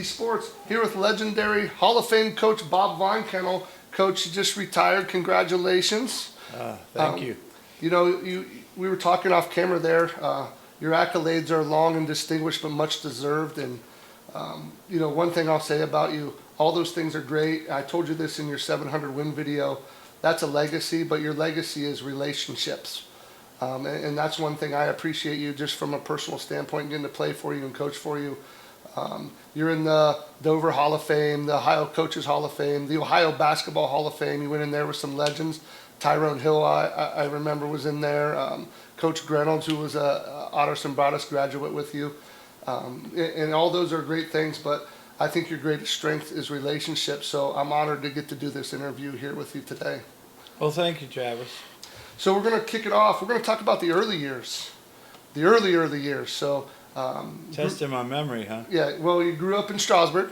Sports, here with legendary Hall of Fame coach Bob Von Kaenel. Coach, you just retired. Congratulations. Thank you. You know, we were talking off camera there. Your accolades are long and distinguished, but much deserved. And, you know, one thing I'll say about you, all those things are great. I told you this in your 700 win video. That's a legacy, but your legacy is relationships. And that's one thing I appreciate you just from a personal standpoint, getting to play for you and coach for you. You're in the Dover Hall of Fame, the Ohio Coaches Hall of Fame, the Ohio Basketball Hall of Fame. You went in there with some legends. Tyrone Hill, I remember, was in there. Coach Reynolds, who was a Otterson Broadus graduate with you. And all those are great things, but I think your greatest strength is relationships. So I'm honored to get to do this interview here with you today. Well, thank you, Travis. So we're going to kick it off. We're going to talk about the early years, the early years. So testing my memory, huh? Yeah. Well, you grew up in Strasburg.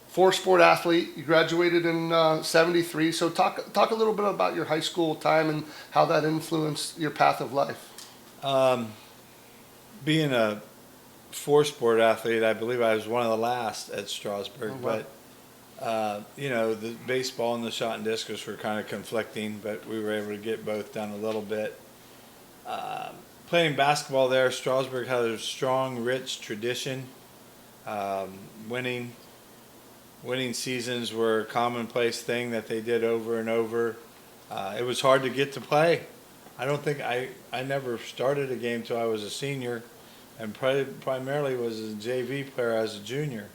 Four-sport athlete. You graduated in '73. So talk a little bit about your high school time and how that influenced your path of life. Being a four-sport athlete, I believe I was one of the last at Strasburg. Oh, wow. But you know, the baseball and the shot and discus were kind of conflicting, but we were able to get both done a little bit. Playing basketball there, Strasburg had a strong, rich tradition. Winning seasons were a commonplace thing that they did over and over. It was hard to get to play. I don't think I never started a game till I was a senior, and primarily was a JV player as a junior.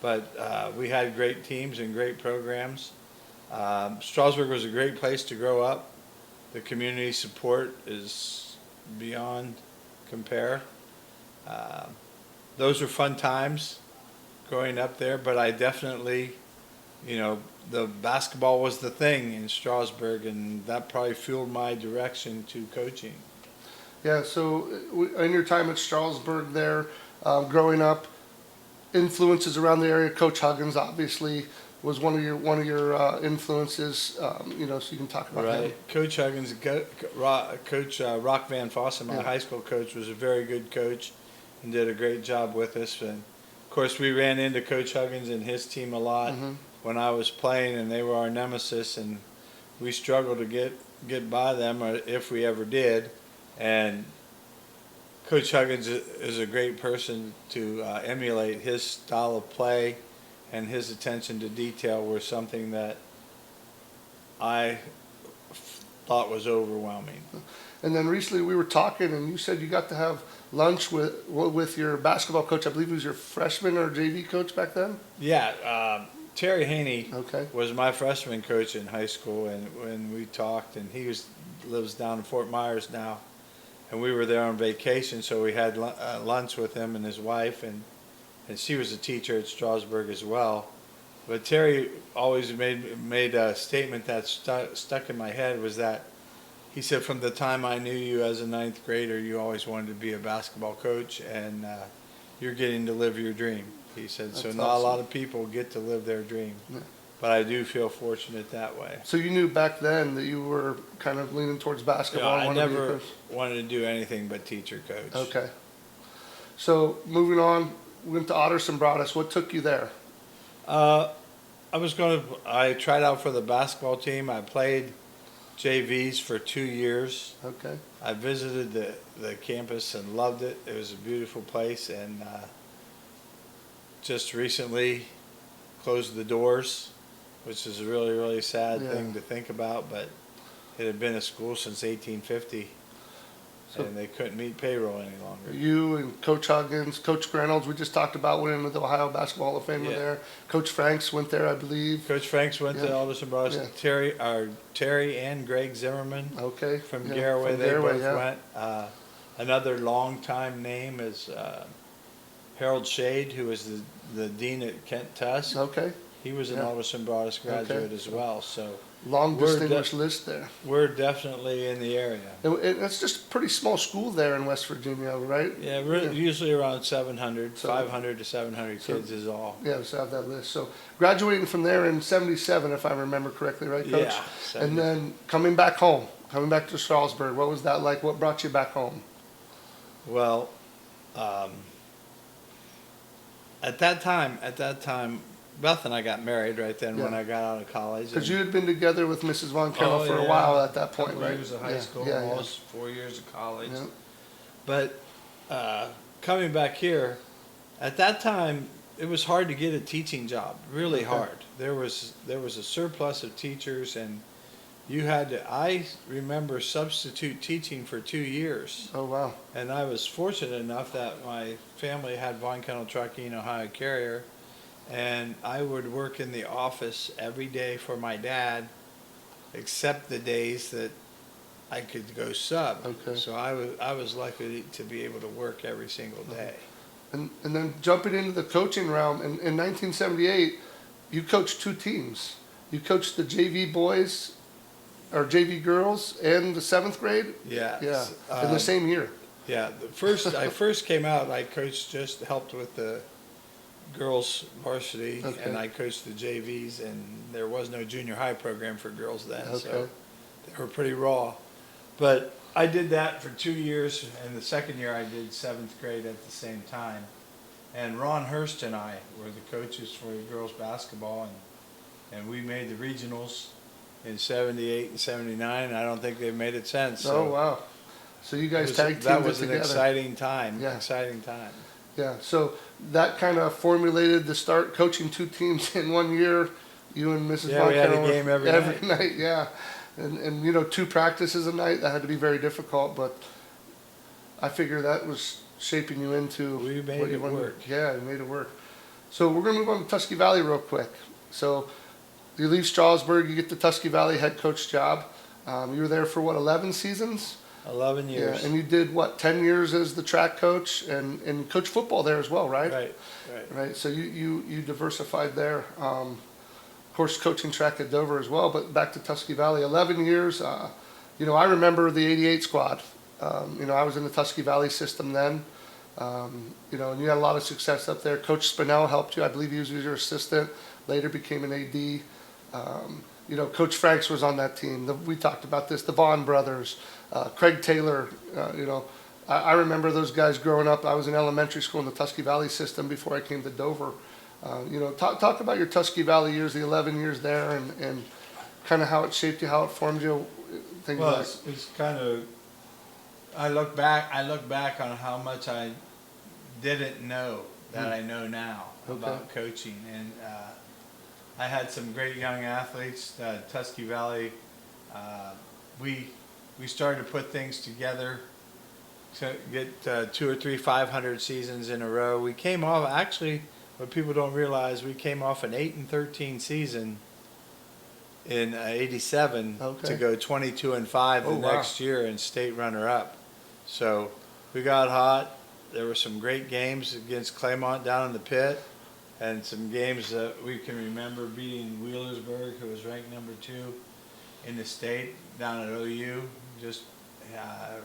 But we had great teams and great programs. Strasburg was a great place to grow up. The community support is beyond compare. Those were fun times growing up there, but I definitely, you know, the basketball was the thing in Strasburg, and that probably fueled my direction to coaching. Yeah. So in your time at Strasburg there, growing up, influences around the area. Coach Huggins obviously was one of your influences. You know, so you can talk about him. Right. Coach Huggins, Coach Rock Van Fossen, my high school coach, was a very good coach and did a great job with us. And of course, we ran into Coach Huggins and his team a lot when I was playing, and they were our nemesis, and we struggled to get by them, or if we ever did. And Coach Huggins is a great person to emulate. His style of play and his attention to detail were something that I thought was overwhelming. And then recently we were talking, and you said you got to have lunch with your basketball coach. I believe he was your freshman or JV coach back then? Yeah, Terry Haney Okay. was my freshman coach in high school, and when we talked, and he lives down in Fort Myers now, and we were there on vacation, so we had lunch with him and his wife, and she was a teacher at Strasburg as well. But Terry always made a statement that stuck in my head, was that he said, from the time I knew you as a ninth grader, you always wanted to be a basketball coach, and you're getting to live your dream. He said, That's so awesome. not a lot of people get to live their dream. Yeah. But I do feel fortunate that way. So you knew back then that you were kind of leaning towards basketball. I and wanted to be a never coach. wanted to do anything but teacher coach. Okay. So moving on, we went to Otterson Broadus. What took you there? I tried out for the basketball team. I played JVs for 2 years. Okay. I visited the campus and loved it. It was a beautiful place, and just recently closed the doors, which is a really, really sad thing to think about, but it had been a school since 1850, and they couldn't meet payroll any longer. You and Coach Huggins, Coach Reynolds, we just talked about went into the Ohio Basketball Hall of Fame there. Coach Franks went there, I believe. Coach Franks went to Alderson Broadus. Yeah. Terry and Greg Zimmerman from Garaway, they both went. Another long-time name is Harold Shade, who was the dean at Kent Tusk. Okay. He was an Alderson Broadus graduate as well. So long distinguished list there. We're definitely in the area. And it's just a pretty small school there in West Virginia, right? Yeah, usually around 700, 500 to 700 kids is all. Yeah, so I have that list. So graduating from there in '77, if I remember correctly, right, Coach? Yeah. And then coming back home, coming back to Strasburg, what was that like? What brought you back home? Well, At that time, Beth and I got married right then when Yeah. I got out of college. Because and- you had been together with Mrs. Von Kaenel Oh, for a yeah. while at that point, Couple right? years of high school, yeah, almost 4 years of college. yeah. But coming back here, at that time, it was hard to get a teaching job. Really Okay. hard. There was a surplus of teachers, and you had to. I remember substitute teaching for 2 years, Oh, wow. and I was fortunate enough that my family had Von Kaenel Trucking Ohio Carrier, and I would work in the office every day for my dad, except the days that I could go sub. Okay. So I was lucky to be able to work every single day. And then jumping into the coaching realm, in 1978, you coached 2 teams. You coached the JV boys, or JV girls, and the 7th grade? Yeah. Yeah, in the same year. Yeah. I first came out, I coached, just helped with the girls varsity, Okay. and I coached the JVs, and there was no junior high program for girls then, so Okay. they were pretty raw. But I did that for 2 years, and the second year I did 7th grade at the same time. And Ron Hurst and I were the coaches for the girls basketball, and we made the regionals in 78 and 79, and I don't think they've made it since. So Oh, wow. So you guys tag teamed that was it an together. exciting time, Yeah. exciting time. Yeah, so that kind of formulated the start coaching 2 teams in 1 year. You and Mrs. Yeah, Von we had a Kaenel game every night. night. Yeah, and you know, 2 practices a night. That had to be very difficult, but I figure that was shaping you into We made what you it wanted. work. Yeah, you made it work. So we're gonna move on to Tusky Valley real quick. So you leave Strasburg, you get the Tusky Valley head coach job. You were there for what, 11 seasons? 11 years. Yeah, and you did what, 10 years as the track coach and coach football there as well, right? Right. Right. So you diversified there. Of course, coaching track at Dover as well. But back to Tusky Valley, 11 years. You know, I remember the '88 squad. You know, I was in the Tusky Valley system then. You know, and you had a lot of success up there. Coach Spinell helped you. I believe he was your assistant. Later became an AD. You know, Coach Franks was on that team. We talked about this. The Vaughn brothers, Craig Taylor. You know, I remember those guys growing up. I was in elementary school in the Tusky Valley system before I came to Dover. You know, talk about your Tusky Valley years, the 11 years there, and kind of how it shaped you, how it formed you, things Well, like. it's kind of. I look back on how much I didn't know that I know now about coaching, and I had some great young athletes. Tusky Valley, we started to put things together to get 2 or 3 500 seasons in a row. We came off, actually, what people don't realize, we came off an 8-13 season in '87 to go 22-5 the next year and state runner up. So we got hot. There were some great games against Claymont down in the pit, and some games that we can remember beating Wheelersburg, who was ranked number 2 in the state, down at OU. Just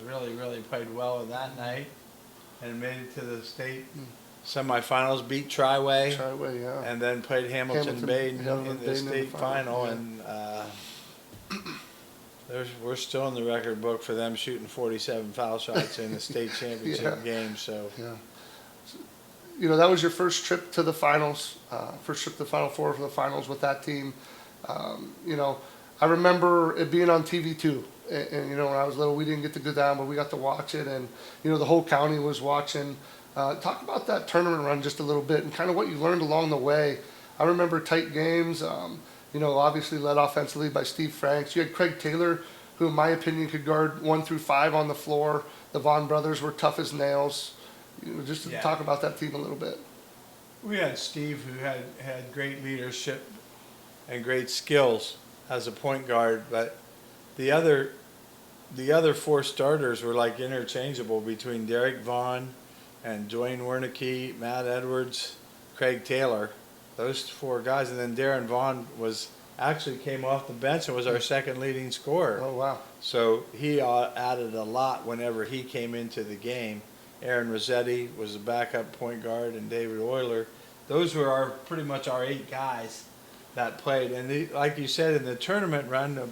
really played well that night, and made it to the state semifinals. Beat Triway, Yeah. and then played Hamilton Bay in the state final. Yeah. And we're still in the record book for them shooting 47 foul shots in the state championship game. So. Yeah. You know, that was your first trip to the finals, first trip to the Final Four for the finals with that team. You know, I remember it being on TV too. And, you know, when I was little, we didn't get to go down, but we got to watch it. And, you know, the whole county was watching. Talk about that tournament run just a little bit and kind of what you learned along the way. I remember tight games, you know, obviously led offensively by Steve Franks. You had Craig Taylor, who in my opinion could guard 1 through 5 on the floor. The Vaughn brothers were tough as nails. You know, just to talk about that team a little bit. We had Steve, who had great leadership and great skills as a point guard, but the other 4 starters were like interchangeable between Derek Vaughn and Dwayne Wernicke, Matt Edwards, Craig Taylor, those 4 guys, and then Darren Vaughn actually came off the bench and was our second leading scorer. Oh, wow. So he added a lot whenever he came into the game. Aaron Rossetti was a backup point guard, and David Euler. Those were pretty much our 8 guys that played. And like you said, in the tournament run,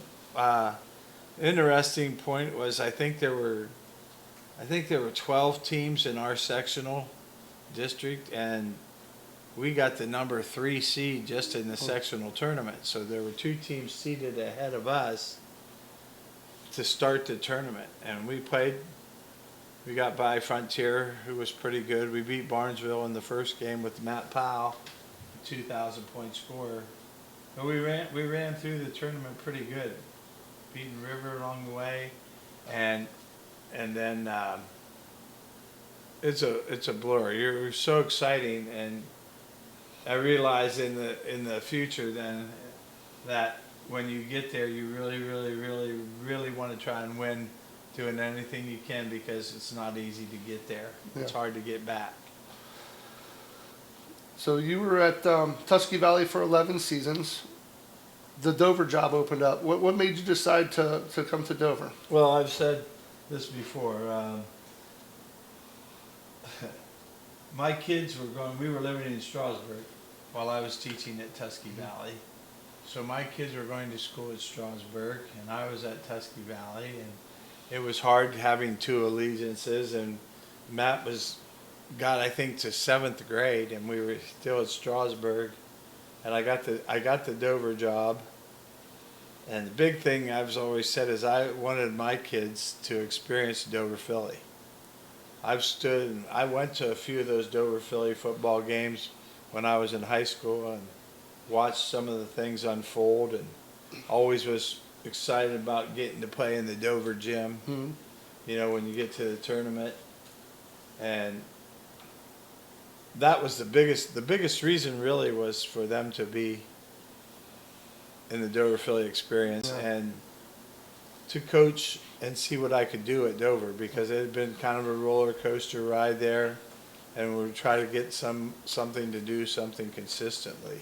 interesting point was I think there were 12 teams in our sectional district, and we got the number 3 seed just in the sectional tournament. So there were 2 teams seated ahead of us to start the tournament. And we played. We got by Frontier, who was pretty good. We beat Barnesville in the first game with Matt Powell, 2,000-point scorer. But we ran through the tournament pretty good, beating River along the way, and then it's a blur. You're so exciting, and I realize in the future then that when you get there, you really want to try and win, doing anything you can, because it's not easy to get there. Yeah. It's hard to get back. So you were at Tusky Valley for 11 seasons. The Dover job opened up. What made you decide to come to Dover? Well, I've said this before. My kids were going. We were living in Strasburg while I was teaching at Tusky Valley. So my kids were going to school at Strasburg, and I was at Tusky Valley, and it was hard having 2 allegiances. And Matt got I think to 7th grade, and we were still at Strasburg, and I got the Dover job. And the big thing I've always said is I wanted my kids to experience Dover Philly. I went to a few of those Dover Philly football games when I was in high school and watched some of the things unfold, and always was excited about getting to play in the Dover gym. Mm-hmm. You know, when you get to the tournament. And that was the biggest reason really was for them to be in the Dover Philly experience, Yeah. and to coach and see what I could do at Dover, because it had been kind of a roller coaster ride there, and we would try to get something to do something consistently.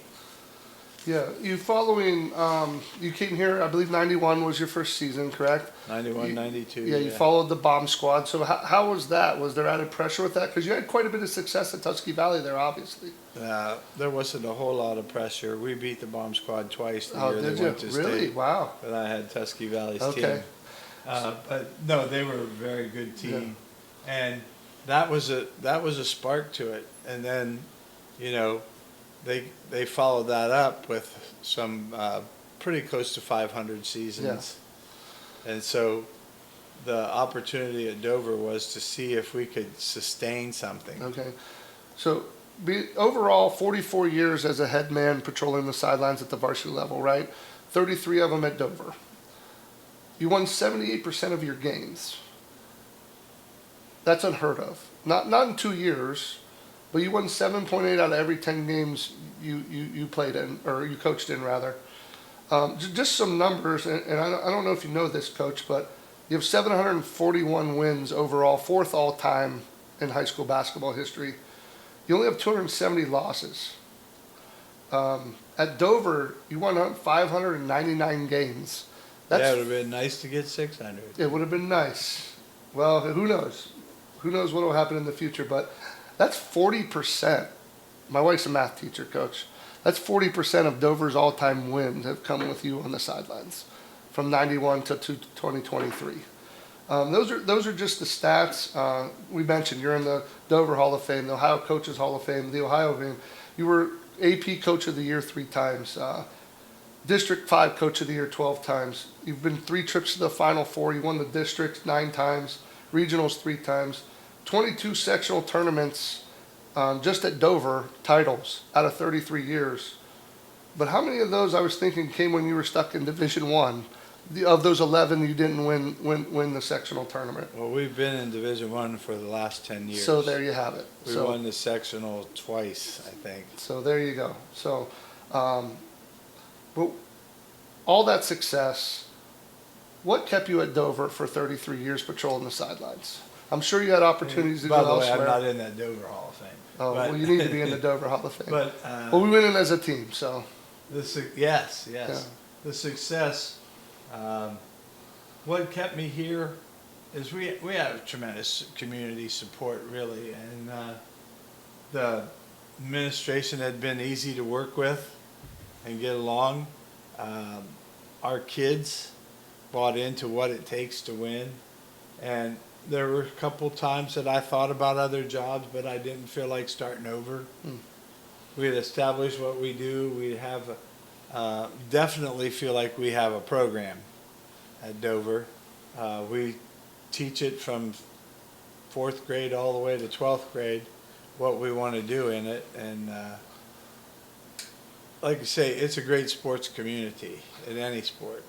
Yeah, you came here, I believe 91 was your first season, correct? 91, 92. Yeah, you followed the bomb squad. So how was that? Was there added pressure with that? Because you had quite a bit of success at Tusky Valley there, obviously. There wasn't a whole lot of pressure. We beat the bomb squad twice the year did they went you? to Really? state. Wow. But I had Tusky Valley's Okay. team. But no, they were a very good team, and that was a spark to it. And then, you know, they followed that up with some pretty close to 500 seasons, and so the opportunity at Dover was to see if we could sustain something. Okay. So overall, 44 years as a head man patrolling the sidelines at the varsity level, right? 33 of them at Dover. You won 78% of your games. That's unheard of. Not in 2 years, but you won 7.8 out of every 10 games you played in, or you coached in, rather. Just some numbers, and I don't know if you know this, Coach, but you have 741 wins overall, 4th all-time in high school basketball history. You only have 270 losses. At Dover, you won 599 games. That would have been nice to get 600. It would have been nice. Well, who knows? Who knows what will happen in the future, but that's 40%. My wife's a math teacher, Coach. That's 40% of Dover's all-time wins have come with you on the sidelines from 91 to 2023. Those are just the stats. We mentioned you're in the Dover Hall of Fame, the Ohio Coaches Hall of Fame, the Ohio Fame. You were AP Coach of the Year 3 times, District 5 Coach of the Year 12 times. You've been 3 trips to the Final Four. You won the district 9 times, regionals 3 times, 22 sectional tournaments just at Dover, titles out of 33 years. But how many of those, I was thinking, came when you were stuck in Division I? Of those 11, you didn't win the sectional tournament. Well, we've been in Division I for the last 10 years. So there you have it. We won the sectional twice, I think. So there you go. So, but all that success, what kept you at Dover for 33 years patrolling the sidelines? I'm sure you had opportunities to go By the way, elsewhere. I'm not in that Dover Hall of Fame. Oh, but, well, you need to be in the Dover Hall of Fame. But well, we went in as a team, so. Yes. Yeah. The success. What kept me here is we have tremendous community support, really, and the administration had been easy to work with and get along. Our kids bought into what it takes to win, and there were a couple times that I thought about other jobs, but I didn't feel like starting over. we had established what we do. We have definitely feel like we have a program at Dover. We teach it from 4th grade all the way to 12th grade, what we want to do in it. And like I say, it's a great sports community in any sport.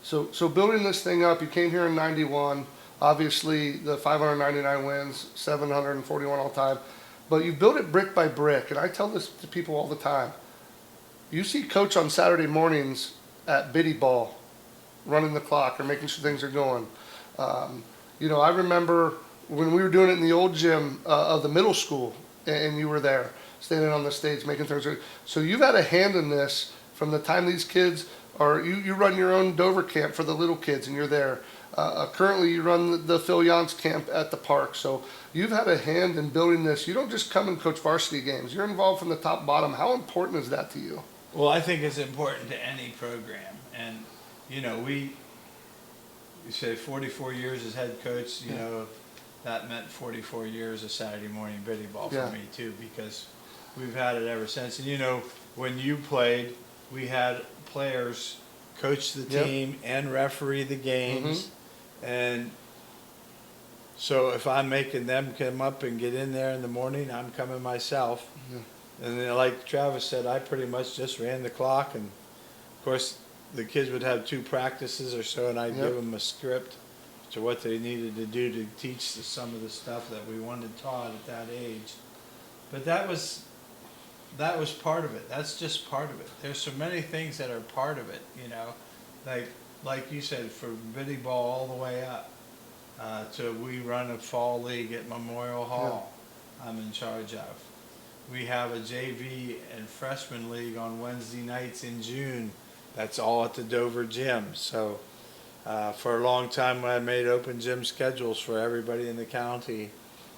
So building this thing up, you came here in '91. Obviously, the 599 wins, 741 all time. But you built it brick by brick. And I tell this to people all the time. You see Coach on Saturday mornings at Biddy Ball, running the clock or making sure things are going. I remember when we were doing it in the old gym of the middle school, and you were there, standing on the stage, making things. So you've had a hand in this from the time these kids are. You run your own Dover camp for the little kids, and you're there. Currently, you run the Phil Jans camp at the park. So you've had a hand in building this. You don't just come and coach varsity games. You're involved from the top bottom. How important is that to you? Well, I think it's important to any program. And, you say 44 years as head coach, that meant 44 years of Saturday morning biddy ball for me too, because we've had it ever since. And, when you played, we had players coach the team and referee the games. And so if I'm making them come up and get in there in the morning, I'm coming myself. And then, like Travis said, I pretty much just ran the clock. And, of course, the kids would have 2 practices or so, and I'd give them a script to what they needed to do to teach some of the stuff that we wanted taught at that age. But that was part of it. That's just part of it. There's so many things that are part of it, like you said, from biddy ball all the way up to we run a fall league at Memorial Hall. I'm in charge of. We have a JV and freshman league on Wednesday nights in June. That's all at the Dover gym. So for a long time, I made open gym schedules for everybody in the county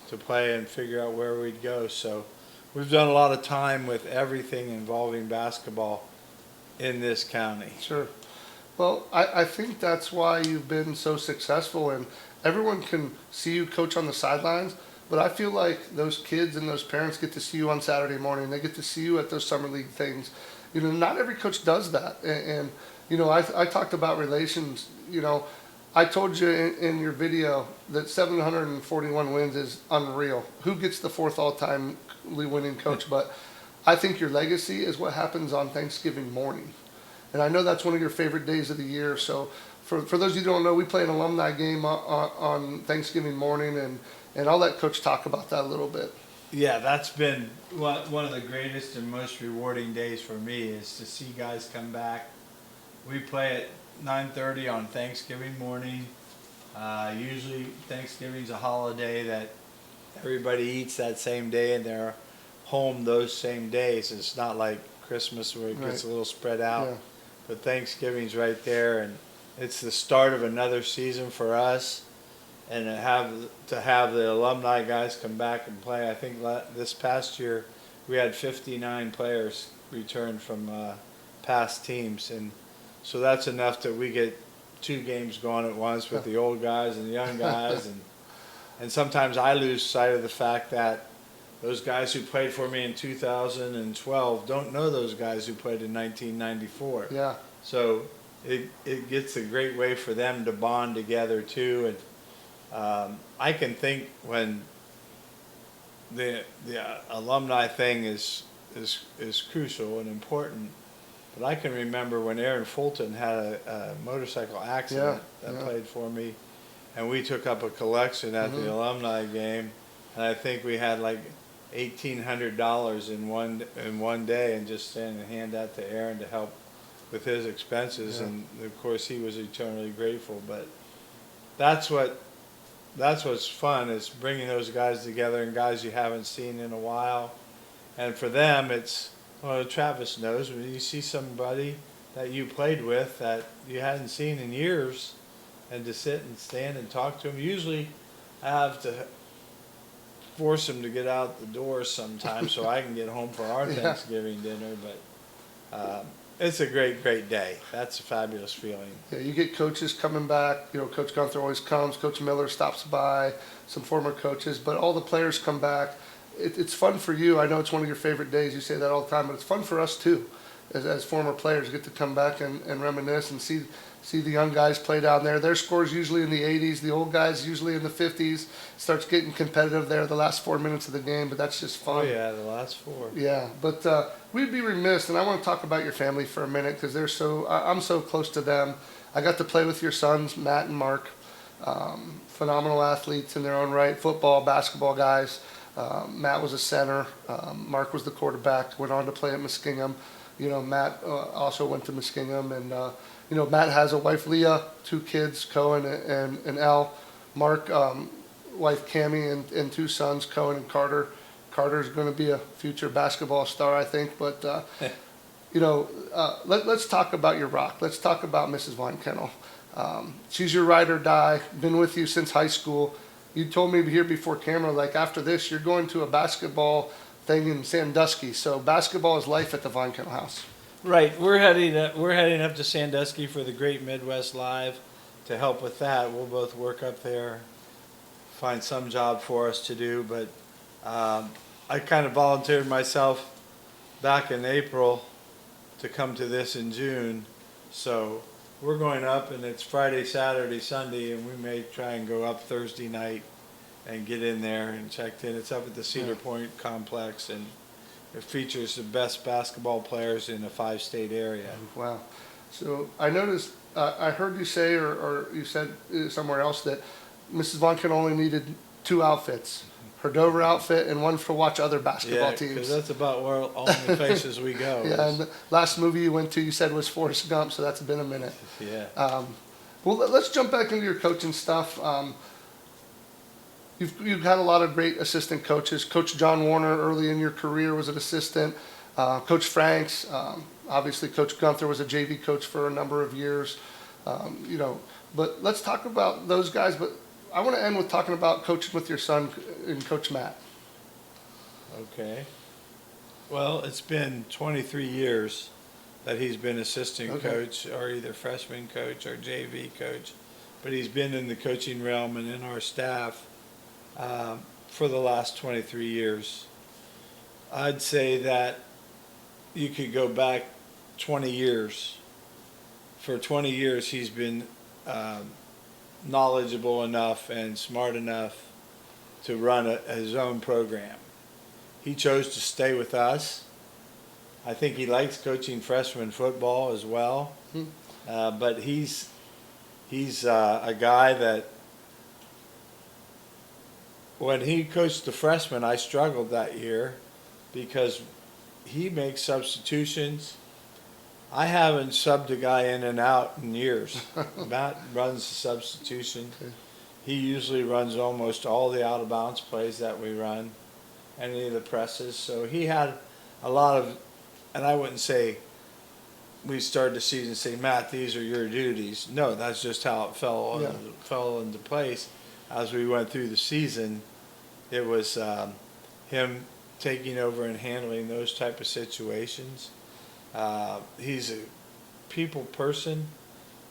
to play and figure out where we'd go. So we've done a lot of time with everything involving basketball in this county. Sure. Well, I think that's why you've been so successful, and everyone can see you coach on the sidelines, but I feel like those kids and those parents get to see you on Saturday morning. They get to see you at those summer league things. Not every coach does that. And I talked about relations. I told you in your video that 741 wins is unreal. Who gets the 4th all-time winning coach? But I think your legacy is what happens on Thanksgiving morning. And I know that's one of your favorite days of the year. So for those of you who don't know, we play an alumni game on Thanksgiving morning, and I'll let Coach talk about that a little bit. Yeah, that's been one of the greatest and most rewarding days for me, is to see guys come back. We play at 9:30 on Thanksgiving morning. Usually Thanksgiving's a holiday that everybody eats that same day, and they're home those same days. It's not like Christmas where it gets a little spread out. But Thanksgiving's right there, and it's the start of another season for us. And to have the alumni guys come back and play. I think this past year we had 59 players return from past teams, and so that's enough that we get 2 games going at once with the old guys and the young guys, and sometimes I lose sight of the fact that those guys who played for me in 2012 don't know those guys who played in 1994. Yeah. So it gets a great way for them to bond together too. And I can think when the alumni thing is crucial and important, but I can remember when Aaron Fulton had a motorcycle accident that played for me, and we took up a collection at the alumni game, and I think we had like $1,800 in one day, and just sent a hand out to Aaron to help with his expenses, and of course he was eternally grateful. But that's what's fun, is bringing those guys together, and guys you haven't seen in a while. And for them, it's, well, Travis knows, when you see somebody that you played with that you hadn't seen in years, and to sit and stand and talk to them. Usually I have to force them to get out the door sometimes so I can get home for our Thanksgiving dinner. But it's a great, great day. That's a fabulous feeling. Yeah, you get coaches coming back. Coach Gunther always comes. Coach Miller stops by. Some former coaches, but all the players come back. it's fun for you. I know it's one of your favorite days. You say that all the time, but it's fun for us too, as former players, get to come back and reminisce and see the young guys play down there. Their scores usually in the 80s, the old guys usually in the 50s. Starts getting competitive there the last 4 minutes of the game, but that's just fun. Oh yeah, the last 4. Yeah, but we'd be remiss, and I want to talk about your family for a minute because I'm so close to them. I got to play with your sons, Matt and Mark, phenomenal athletes in their own right, football, basketball guys. Matt was a center. Mark was the quarterback. Went on to play at Muskingum. Matt also went to Muskingum, and Matt has a wife, Leah, 2 kids, Cohen and Elle. Mark, wife, Cammie, and 2 sons, Cohen and Carter. Carter's going to be a future basketball star, I think. But let's talk about your rock. Let's talk about Mrs. Von Kaenel. She's your ride or die. Been with you since high school. You told me here before camera, like after this, you're going to a basketball thing in Sandusky. So basketball is life at the Von Kaenel house. Right, we're heading up to Sandusky for the Great Midwest Live. To help with that, we'll both work up there, find some job for us to do. But I kind of volunteered myself back in April to come to this in June. So we're going up, and it's Friday, Saturday, Sunday, and we may try and go up Thursday night and get in there and checked in. It's up at the Cedar Point complex, and it features the best basketball players in a 5-state area. Wow. So I noticed, I heard you say, or you said somewhere else, that Mrs. Von Kaenel only needed 2 outfits. Her Dover outfit and one for watch other basketball teams. Yeah, because that's about where all the places we go. Yeah, and the last movie you went to, you said, was Forrest Gump, so that's been a minute. Yeah. Well, let's jump back into your coaching stuff. You've had a lot of great assistant coaches. Coach John Warner, early in your career, was an assistant. Coach Franks, obviously Coach Gunther was a JV coach for a number of years. But let's talk about those guys. But I want to end with talking about coaching with your son and Coach Matt. Okay. Well, it's been 23 years that he's been assistant coach, or either freshman coach or JV coach. But he's been in the coaching realm and in our staff for the last 23 years. I'd say that you could go back 20 years. For 20 years, he's been knowledgeable enough and smart enough to run his own program. He chose to stay with us. I think he likes coaching freshman football as well. But he's a guy that when he coached the freshmen, I struggled that year because he makes substitutions. I haven't subbed a guy in and out in years. Matt runs the substitution. He usually runs almost all the out-of-bounds plays that we run, any of the presses. So he had a lot of, and I wouldn't say we started the season and say, Matt, these are your duties. No, that's just how it fell into place. As we went through the season, it was him taking over and handling those type of situations. He's a people person.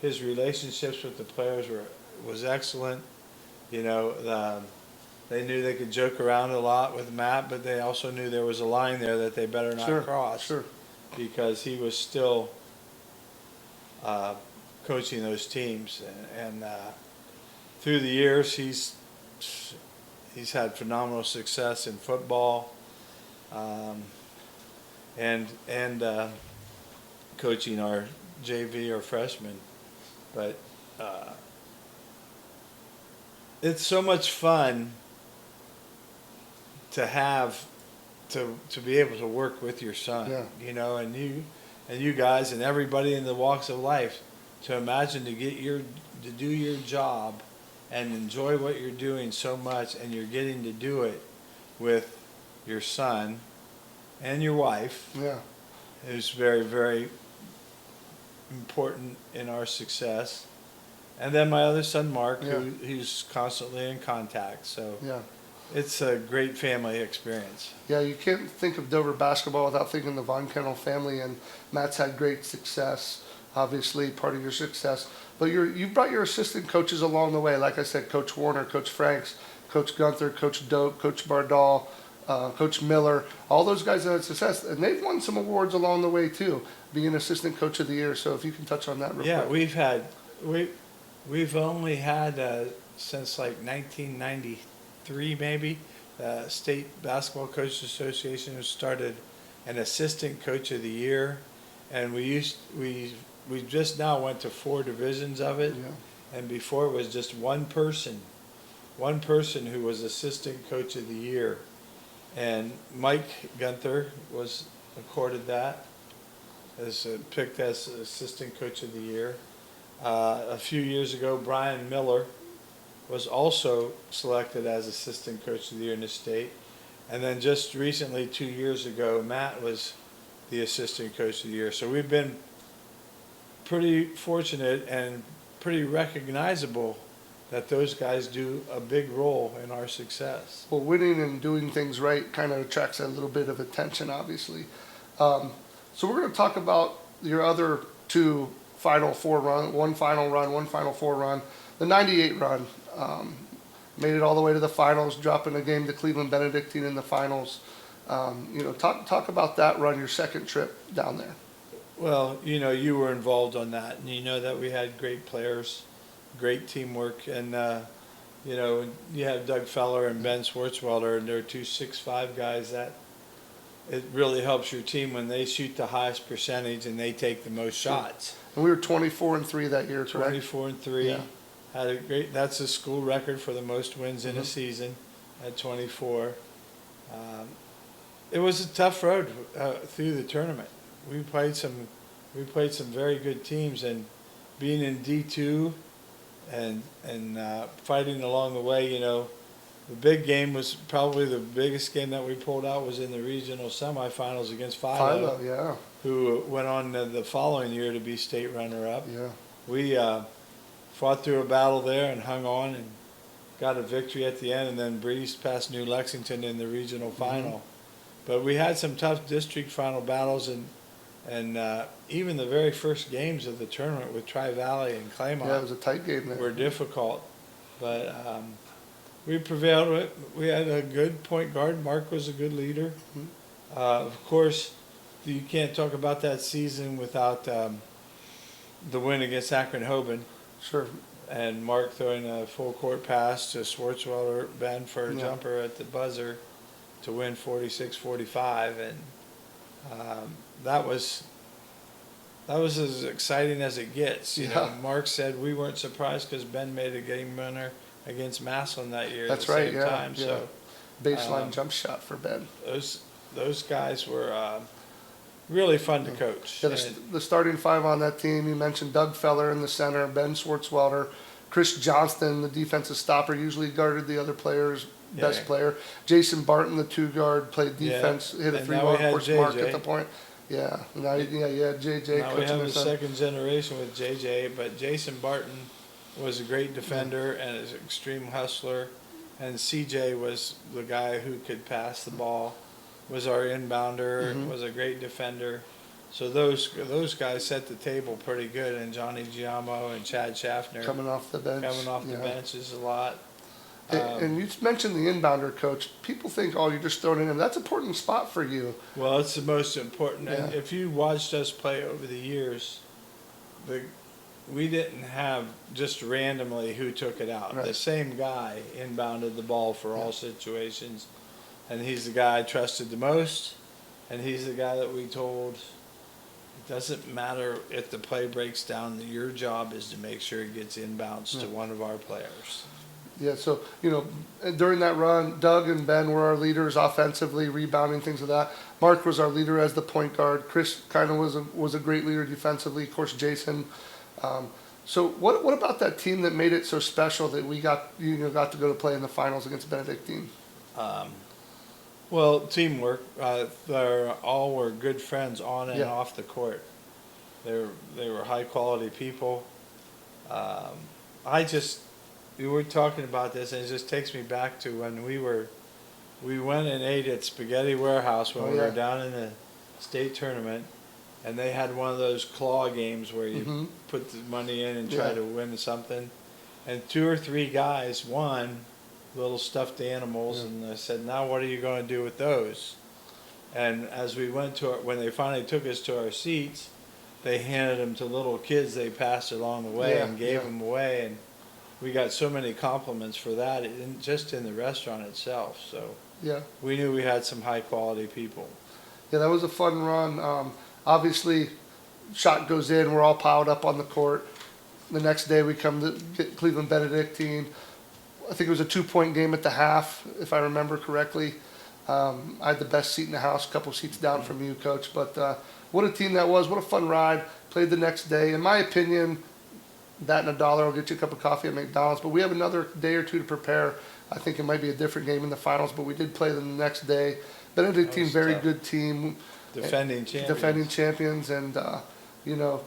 His relationships with the players was excellent. They knew they could joke around a lot with Matt, but they also knew there was a line there that they better not cross. Because he was still coaching those teams, and through the years he's had phenomenal success in football, and coaching our JV or freshmen. But it's so much fun to have to be able to work with your son, and you guys and everybody in the walks of life, to imagine to do your job and enjoy what you're doing so much, and you're getting to do it with your son and your wife. Yeah, who's very, very important in our success. And then my other son, Mark, who's constantly in contact. So it's a great family experience. Yeah, you can't think of Dover basketball without thinking the Von Kaenel family, and Matt's had great success, obviously part of your success. But you've brought your assistant coaches along the way. Like I said, Coach Warner, Coach Franks, Coach Gunther, Coach Doak, Coach Bardall, Coach Miller, all those guys that had success, and they've won some awards along the way too, being assistant coach of the year. So if you can touch on that real Yeah, quick. we've only had since like 1993 maybe, State Basketball Coaches Association has started an assistant coach of the year, and we just now went to 4 divisions of it, Yeah. and before it was just one person who was assistant coach of the year, and Mike Gunther was accorded that as picked as assistant coach of the year. A few years ago, Brian Miller was also selected as assistant coach of the year in the state. And then just recently, 2 years ago, Matt was the assistant coach of the year. So we've been pretty fortunate and pretty recognizable that those guys do a big role in our success. Well, winning and doing things right kind of attracts a little bit of attention, obviously. So we're going to talk about your other 2 Final Four run, one Final Four run. The 98 run, made it all the way to the finals, dropping a game to Cleveland Benedictine in the finals. Talk about that run, your second trip down there. Well, you were involved on that, and you know that we had great players, great teamwork, and you have Doug Feller and Ben Swartzwelder, and they're 2 6'5" guys that it really helps your team when they shoot the highest percentage and they take the most shots. And we were 24-3 that year, correct? 24-3. Yeah. Had a great. That's a school record for the most wins in a season at 24. It was a tough road through the tournament. We played some very good teams, and being in D2 and fighting along the way, the big game was probably the biggest game that we pulled out was in the regional semifinals against Philo, yeah. who went on the following year to be state runner-up. Yeah. We fought through a battle there and hung on and got a victory at the end, and then breezed past New Lexington in the regional final. But we had some tough district final battles, and even the very first games of the tournament with Tri-Valley and Claymont Yeah, it was a tight game there. were difficult. But we prevailed. We had a good point guard. Mark was a good leader. Of course, you can't talk about that season without the win against Akron-Hoban. Sure. And Mark throwing a full court pass to Swartzwelder Ben for a Yeah. jumper at the buzzer to win 46-45, and that was as exciting as it gets. Mark said we weren't surprised because Ben made a game winner against Massillon that year. That's at the right. same Yeah. time. Yeah. So Baseline jump shot for Ben. those guys were really fun to coach. Yeah, the starting 5 on that team, you mentioned Doug Feller in the center, Ben Swartzwelder, Chris Johnston, the defensive stopper, usually guarded the other player's best player. Jason Barton, the 2 guard, played defense, hit a And 3 now we of had course, Mark JJ. at the point. Yeah, now you had JJ Now we coaching have the a center. second generation with JJ, but Jason Barton was a great defender and is an extreme hustler, and CJ was the guy who could pass the ball, was our inbounder, was a great defender. So those guys set the table pretty good, and Johnny Giamo and Chad Schaffner Coming off the bench. the benches a lot. And you mentioned the inbounder coach. People think, oh, you're just throwing it in. That's an important spot for you. Well, it's the most important. And Yeah. if you watched us play over the years, we didn't have just randomly who took it out. Right. The same guy inbounded the ball for all situations, and he's the guy I trusted the most, and he's the guy that we told, it doesn't matter if the play breaks down, your job is to make sure it gets inbounds to one of our players. Yeah, so, during that run, Doug and Ben were our leaders offensively, rebounding, things like that. Mark was our leader as the point guard. Chris kind of was a great leader defensively. Of course, Jason. So what about that team that made it so special that we got to go to play in the finals against Benedictine? Well, teamwork. They all were good friends on and Yeah. off the court. They were high quality people. We were talking about this, and it just takes me back to when we went and ate at Spaghetti Warehouse when we were down in the state tournament, and they had one of those claw games where you put the money in and try to win something, and 2 or 3 guys won little stuffed animals, Yeah. and I said, now what are you going to do with those? And as we went to when they finally took us to our seats, they handed them to little kids they passed along the way Yeah, and gave yeah. them away, and we got so many compliments for that, just in the restaurant itself. So Yeah. we knew we had some high quality people. Yeah, that was a fun run. Obviously, shot goes in. We're all piled up on the court. The next day, we come to get Cleveland Benedictine. I think it was a 2-point game at the half, if I remember correctly. I had the best seat in the house, a couple seats down from you, Coach. But what a team that was. What a fun ride. Played the next day. In my opinion, that and $1 will get you a cup of coffee at McDonald's. But we have another day or two to prepare. I think it might be a different game in the finals, but we did play them the next day. Benedictine, was very tough. good team. Defending champions. Defending champions, and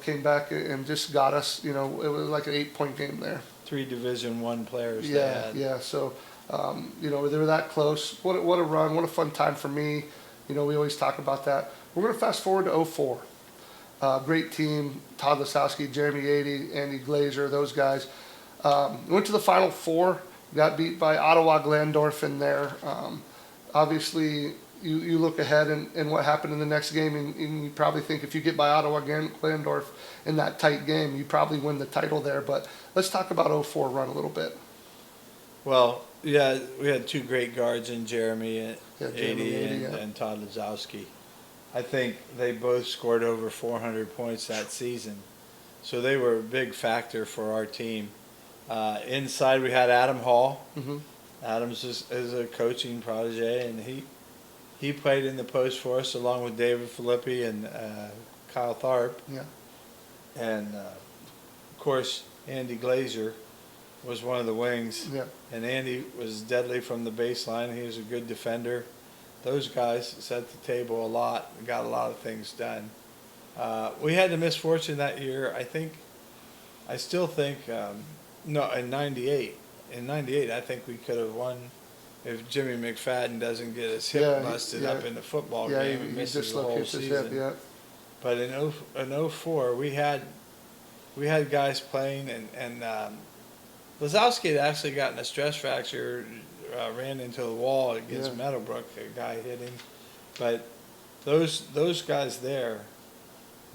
came back and just got us. It was like an 8-point game there. 3 Division I players they Yeah, had. yeah. So they were that close. What a run! What a fun time for me. We always talk about that. We're gonna fast forward to '04. Great team: Todd Tusky, Jeremy Ady, Andy Glazer, those guys. Went to the Final Four. Got beat by Ottawa Glandorf in there. Obviously, you look ahead and what happened in the next game, and you probably think if you get by Ottawa Glandorf in that tight game, you probably win the title there. But let's talk about '04 run a little bit. Well, yeah, we had 2 great guards in Jeremy and Jeremy Ady, and Todd Lazowski. I think they both scored over 400 points that season, so they were a big factor for our team. Inside, we had Adam Hall. Mm-hmm. Adams is a coaching protege, and he played in the post for us along with David Filippi and Kyle Tharp. Yeah. And of course, Andy Glazer was one of the wings. Yeah. And Andy was deadly from the baseline. He was a good defender. Those guys set the table a lot, got a lot of things done. We had the misfortune that year, I still think, in '98. In '98, I think we could have won if Jimmy McFadden doesn't get his hip busted up in the football game and he misses the whole dislocates his season. hip. Yeah. But in '04, we had guys playing, and Lazowski had actually gotten a stress fracture, ran into the wall against Yeah. Meadowbrook. A guy hit him, but those guys there,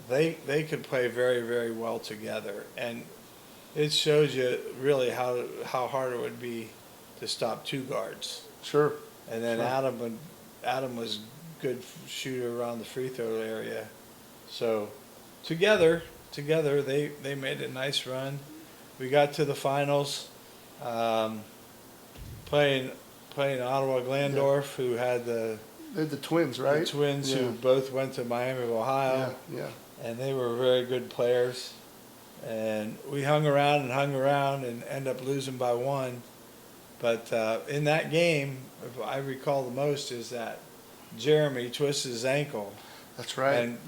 they could play very, very well together, and it shows you really how hard it would be to stop 2 guards. Sure. And then Sure. Adam was good shooter around the free throw area. So together they made a nice run. We got to the finals, playing Ottawa Glandorf, who had They're the twins, right? the twins Yeah. who both went to Miami of Ohio, Yeah. and they were very good players. And we hung around and end up losing by 1. But in that game, if I recall the most, is that Jeremy twisted his ankle. That's right. And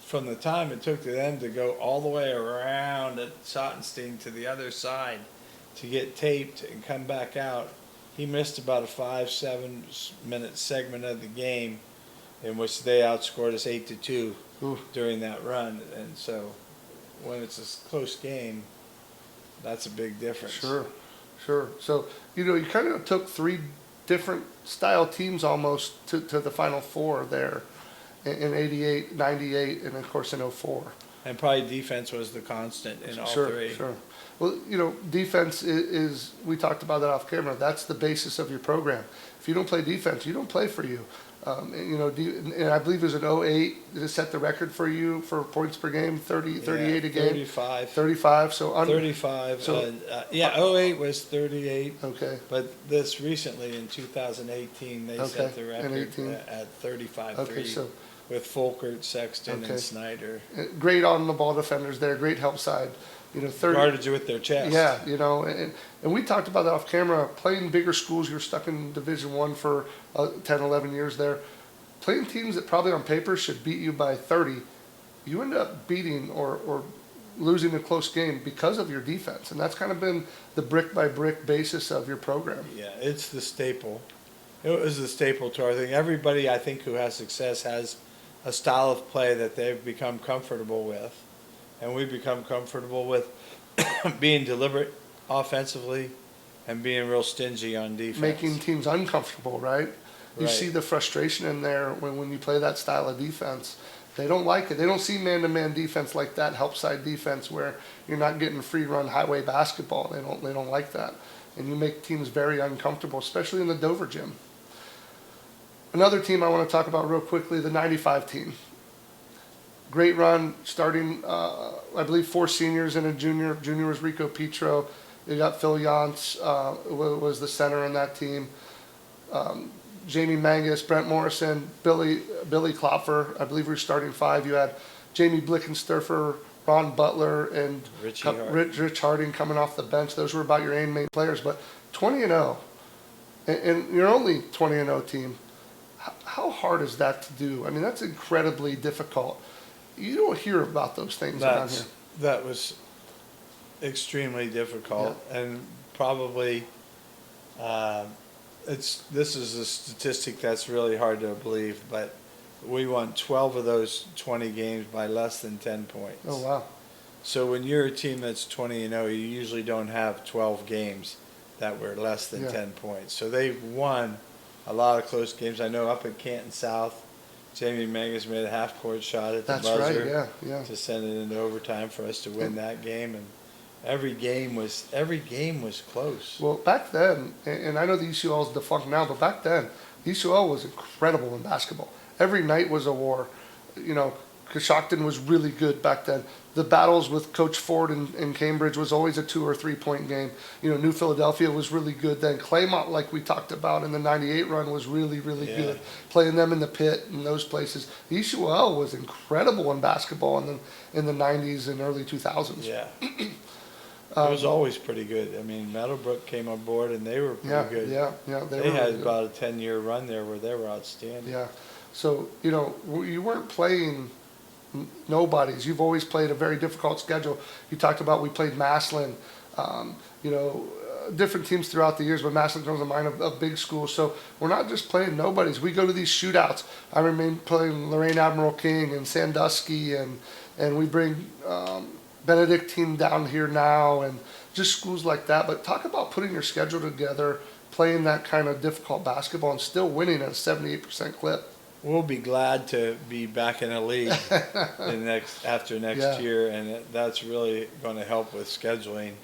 from the time it took to them to go all the way around at Schottenstein to the other side to get taped and come back out, he missed about a 5-7 minute segment of the game in which they outscored us 8-2 during that run. And so when it's a close game, that's a big difference. Sure. So, you kind of took 3 different style teams almost to the Final Four there in '88, '98, and of course in '04. And probably defense was the constant in all 3. Sure. Well, defense is, we talked about that off camera, that's the basis of your program. If you don't play defense, you don't play for you. And I believe it was an '08 that set the record for you for points per game, 38 a game. 35. 35, so under. 35. So- 08 was 38. Okay. But this recently in 2018, they set the in record 18. at 35-3 Okay, so with Folkert, Sexton, Okay. and Snyder. great on the ball defenders there, great help side. 30. Guarded you with their chest. Yeah, and we talked about that off camera. Playing bigger schools, you're stuck in Division I for 10, 11 years there. Playing teams that probably on paper should beat you by 30, you end up beating or losing a close game because of your defense. And that's kind of been the brick by brick basis of your program. Yeah, it's the staple. It was the staple to our thing. Everybody, I think, who has success has a style of play that they've become comfortable with. And we've become comfortable with being deliberate offensively, and being real stingy on defense. Making teams uncomfortable, right? You Right. see the frustration in there when you play that style of defense. They don't like it. They don't see man-to-man defense like that, help side defense where you're not getting free run highway basketball. They don't like that. And you make teams very uncomfortable, especially in the Dover gym. Another team I want to talk about real quickly, the 95 team. Great run, starting, I believe, 4 seniors and a junior. Junior was Rico Petro. You got Phil Yance, was the center on that team. Jamie Mangus, Brent Morrison, Billy Klopfer. I believe we were starting 5. You had Jamie Blickensturfer, Ron Butler, and Rich Harding coming off the bench. Those were about your main players. But 20-0, and you're only 20-0 team. How hard is that to do? I mean, that's incredibly difficult. You don't hear about those things around here. That was extremely difficult, and probably this is a statistic that's really hard to believe, but we won 12 of those 20 games by less than 10 points. Oh, wow. So when you're a team that's 20-0, you usually don't have 12 games that were less than 10 points. So they've won a lot of close games. I know up at Canton South, Jamie Mangus made a half-court shot at the buzzer to send it into overtime for us to win that game, and every game was close. Well, back then, and I know the ECUL is defunct now, but back then, the ECUL was incredible in basketball. Every night was a war. You know, Coshocton was really good back then. The battles with Coach Ford in Cambridge was always a 2 or 3 point game. You know, New Philadelphia was really good then. Claymont, like we talked about in the 98 run, was really, really good. Playing them in the pit and those places. The ECUL was incredible in basketball in the 90s and early 2000s. Yeah. It was always pretty good. I mean, Meadowbrook came on board, and they were pretty good. They had really about a 10-year run there where they were outstanding. Yeah. So, you know, you weren't playing nobodies. You've always played a very difficult schedule. You talked about we played Massillon, you know, different teams throughout the years, but Massillon comes to mind of big schools. So we're not just playing nobodies. We go to these shootouts. I remember playing Lorraine Admiral King and Sandusky, and we bring Benedictine down here now, and just schools like that. But talk about putting your schedule together, playing that kind of difficult basketball, and still winning at a 78% clip. We'll be glad to be back in a league after next year, and that's really going to help with scheduling.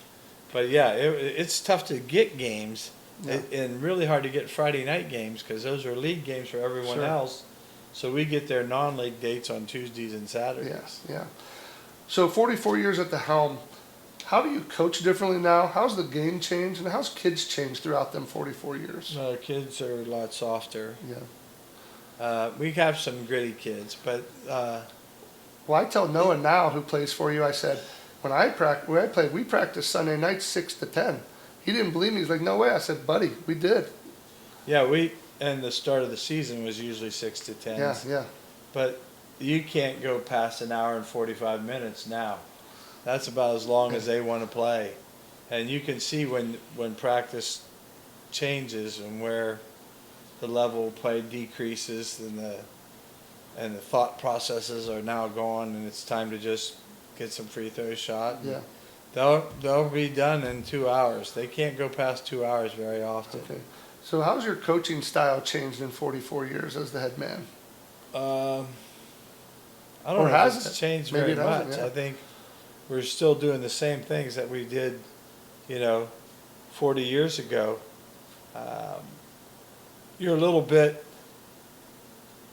But yeah, it's tough to get games, and really hard to get Friday night games because those are league games for everyone else. So we get their non-league dates on Tuesdays and Saturdays. Yes, yeah. So 44 years at the helm. How do you coach differently now? How's the game changed, and how's kids changed throughout them 44 years? No, kids are a lot softer. Yeah. We have some gritty kids, but well, I tell Noah now, who plays for you, I said, when I played, we practiced Sunday nights 6 to 10. He didn't believe me. He's like, no way. I said, buddy, we did. Yeah, and the start of the season was usually 6 to 10. Yeah. But you can't go past an hour and 45 minutes now. That's about as long as they want to play. And you can see when practice changes and where the level of play decreases and the thought processes are now gone, and it's time to just get some free throw shot. Yeah. They'll be done in 2 hours. They can't go past 2 hours very often. Okay. So how's your coaching style changed in 44 years as the head man? I don't know if it's changed very much. I think we're still doing the same things that we did, 40 years ago.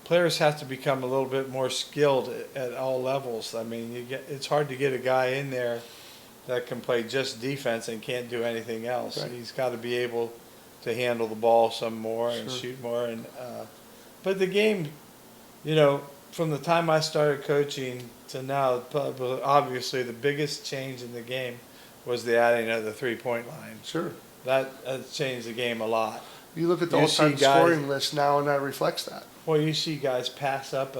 Players have to become a little bit more skilled at all levels. I mean, it's hard to get a guy in there that can play just defense and can't do anything else. Right. He's got to be able to handle the ball some more and shoot more. But the game, from the time I started coaching to now, obviously the biggest change in the game was the adding of the three-point line. Sure. That changed the game a lot. You look at the all-time scoring list now, and that reflects that. Well, you see guys pass up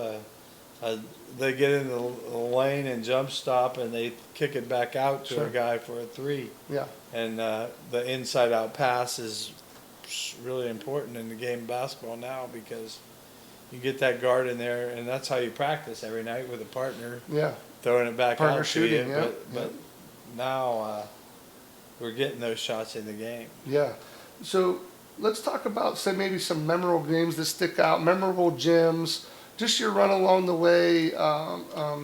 they get in the lane and jump stop, and they kick it back out to a guy for a three. Yeah. And the inside-out pass is really important in the game of basketball now because you get that guard in there, and that's how you practice every night with a partner. Yeah. Throwing it back partner out shooting, to you. But now we're getting those shots in the game. Yeah. So let's talk about, say, maybe some memorable games that stick out, memorable gyms, just your run along the way,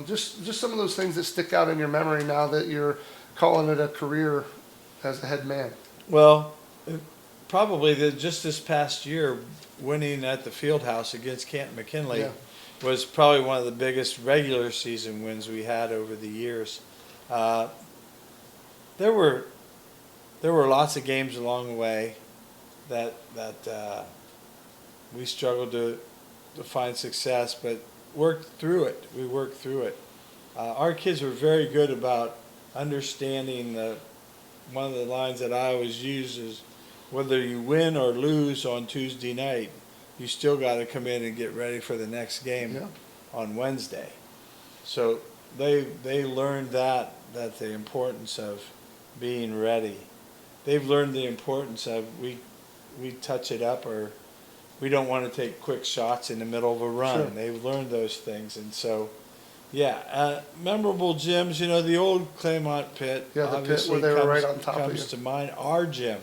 just some of those things that stick out in your memory now that you're calling it a career as a head man. Well, probably just this past year, winning at the field house against Canton McKinley Yeah. was probably one of the biggest regular season wins we had over the years. There were lots of games along the way that we struggled to find success, but worked through it. We worked through it. Our kids were very good about understanding one of the lines that I always use is, whether you win or lose on Tuesday night, you still got to come in and get ready for the next game on Wednesday. So they learned that the importance of being ready. They've learned the importance of we touch it up, or we don't want to take quick shots in the middle of a run. Sure. They've learned those things, and so memorable gyms. The old Claymont pit. Yeah, the pit obviously where they were right on top of comes you. to mind. Our gym,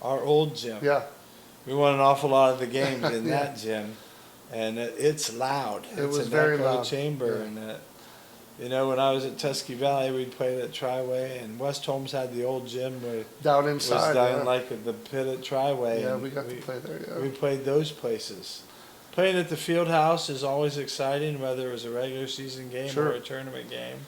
our old gym. Yeah. We won an awful lot of the games in Yeah. that gym, and it's loud. It was an very echo loud. chamber, Yeah. and when I was at Tusky Valley, we played at Triway, and West Holmes had the old gym where Down it was inside. down Yeah, like the pit at Triway. yeah, and we got to play there. Yeah. we played those places. Playing at the field house is always exciting, whether it was a regular season game Sure. or a tournament game.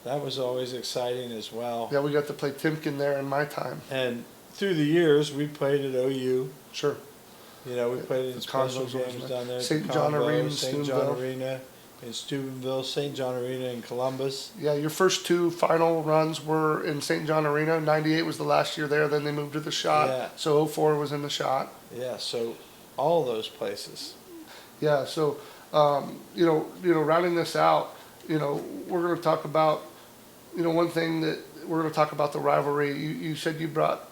That was always exciting as well. Yeah, we got to play Timken there in my time. And through the years, we played at OU. Sure. We played in The special consoles always games went. down there. at St. the John Convo, Arena in St. John Steubenville. Arena in Steubenville, St. John Arena in Columbus. Yeah, your first two final runs were in St. John Arena. 98 was the last year there. Then they moved to the Shot. Yeah. So 04 was in the Shot. Yeah, so all those places. Yeah. So, rounding this out, we're going to talk about, one thing that we're going to talk about the rivalry. You said you brought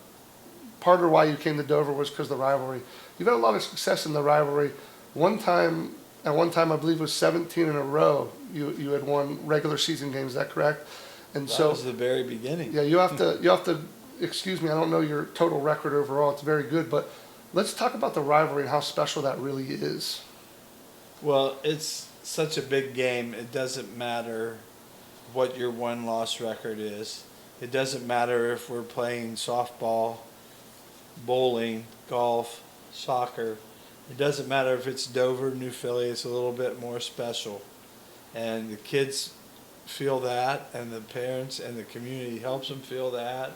part of why you came to Dover was because of the rivalry. You've had a lot of success in the rivalry. At one time, I believe it was 17 in a row. You had won regular season games. Is that correct? And That was the very beginning. yeah, you have to excuse me. I don't know your total record overall. It's very good, but let's talk about the rivalry and how special that really is. Well, it's such a big game. It doesn't matter what your win-loss record is. It doesn't matter if we're playing softball, bowling, golf, soccer. It doesn't matter if it's Dover, New Philly. It's a little bit more special. And the kids feel that, and the parents and the community helps them feel that.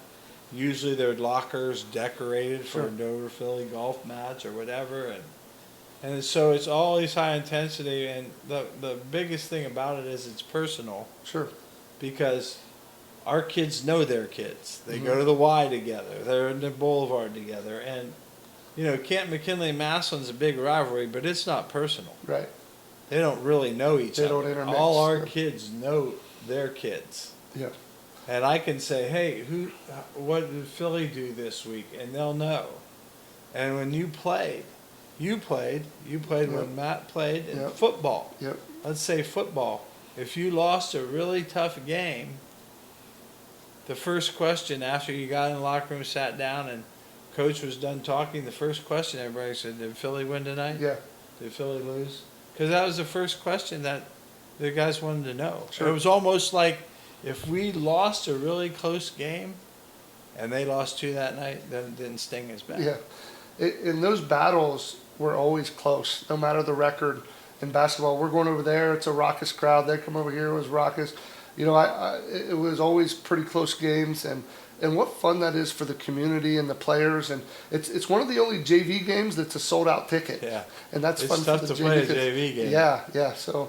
Usually their lockers decorated for Sure. a Dover Philly golf match or whatever, and so it's always high intensity. And the biggest thing about it is it's personal, Sure. because our kids know their kids. They Mhm. go to the Y together. They're in the Boulevard together, and Canton McKinley and Massillon's a big rivalry, but it's not personal. Right. They don't really know each They other. don't intermix. All our Yeah. kids know their kids. Yeah. And I can say, hey, what did Philly do this week? And they'll know. And when you played when Matt played in Yep. football. Yep. Let's say football. If you lost a really tough game, the first question after you got in the locker room, sat down, and coach was done talking, the first question everybody said, did Philly win tonight? Yeah. Did Philly lose? Because that was the first question that the guys wanted to know. Sure. It was almost like if we lost a really close game and they lost two that night, then it didn't sting as bad. Yeah. And those battles were always close, no matter the record. In basketball, we're going over there, it's a raucous crowd. They come over here, it was raucous. It was always pretty close games, and what fun that is for the community and the players. And it's one of the only JV games that's a sold out ticket. Yeah. And that's It's fun tough for the to play a kids. JV game. Yeah, yeah. So,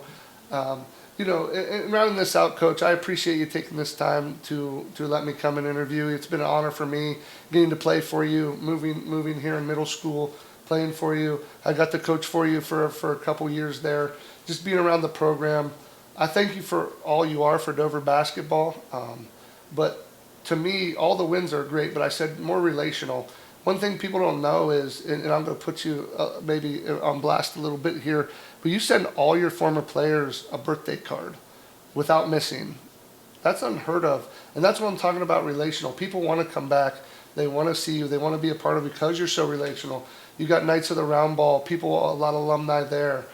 and rounding this out, Coach, I appreciate you taking this time to let me come and interview you. It's been an honor for me getting to play for you, moving here in middle school, playing for you. I got to coach for you for a couple years there. Just being around the program. I thank you for all you are for Dover basketball. But to me, all the wins are great, but I said more relational. One thing people don't know is, and I'm going to put you maybe on blast a little bit here, but you send all your former players a birthday card without missing. That's unheard of. And that's what I'm talking about, relational. People want to come back. They want to see you. They want to be a part of it because you're so relational. You got Knights of the Round Ball, people, a lot of alumni there.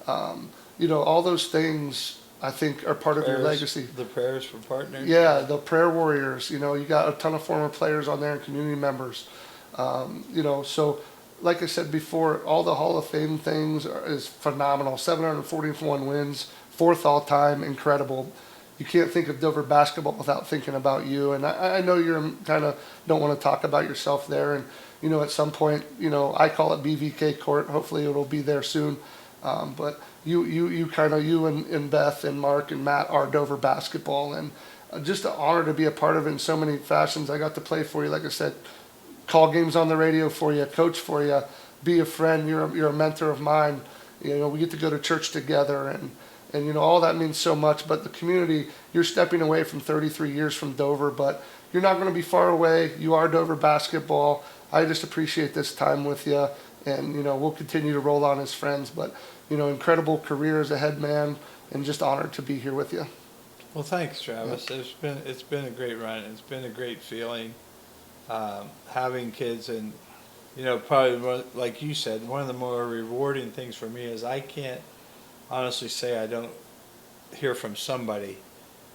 All those things I think are part of your legacy. The prayers for partners. Yeah, the prayer warriors. You got a ton of former players on there and community members. So like I said before, all the Hall of Fame things is phenomenal. 741 wins, 4th all time, incredible. You can't think of Dover basketball without thinking about you. And I know you're kind of don't want to talk about yourself there. And at some point, I call it BVK court. Hopefully, it'll be there soon. But you and Beth and Mark and Matt are Dover basketball, and just an honor to be a part of it in so many fashions. I got to play for you, like I said, call games on the radio for you, coach for you, be a friend. You're a mentor of mine. We get to go to church together, and all that means so much. But the community, you're stepping away from 33 years from Dover, but you're not going to be far away. You are Dover basketball. I just appreciate this time with you, and we'll continue to roll on as friends. But incredible career as a head man, and just honored to be here with you. Well, thanks, Travis. Yeah. It's been a great run. It's been a great feeling having kids, and probably like you said, one of the more rewarding things for me is I can't honestly say I don't hear from somebody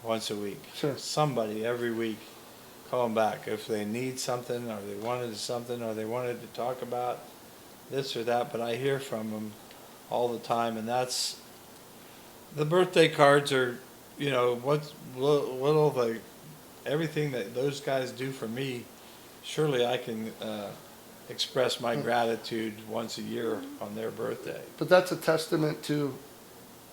once a week. Sure. Somebody every week calling back if they need something, or they wanted something, or they wanted to talk about this or that. But I hear from them all the time, and that's the birthday cards are, what's little the everything that those guys do for me. Surely I can express my gratitude once a year on their birthday. But that's a testament to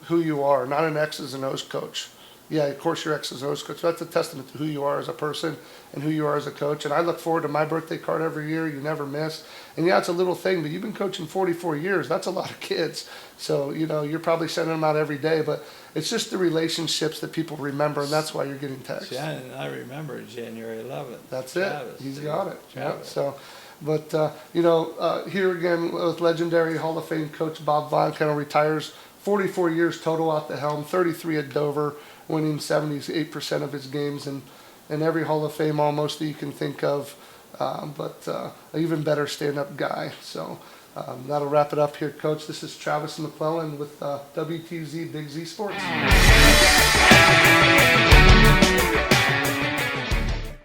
who you are, not an X's and O's coach. Yeah, of course you're X's and O's coach. That's a testament to who you are as a person and who you are as a coach. And I look forward to my birthday card every year. You never miss. And yeah, it's a little thing, but you've been coaching 44 years. That's a lot of kids. So, you're probably sending them out every day. But it's just the relationships that people remember, and that's why you're getting texts. Yeah, and I remember January 11th. That's Travis, it. He's got it. Travis. Yeah, so, but, here again with legendary Hall of Fame coach Bob Von Kaenel retires. 44 years total at the helm, 33 at Dover, winning 78% of his games, and every Hall of Fame almost that you can think of, but an even better stand-up guy. So that'll wrap it up here, Coach. This is Travis McClellan with WTZ Big Z Sports.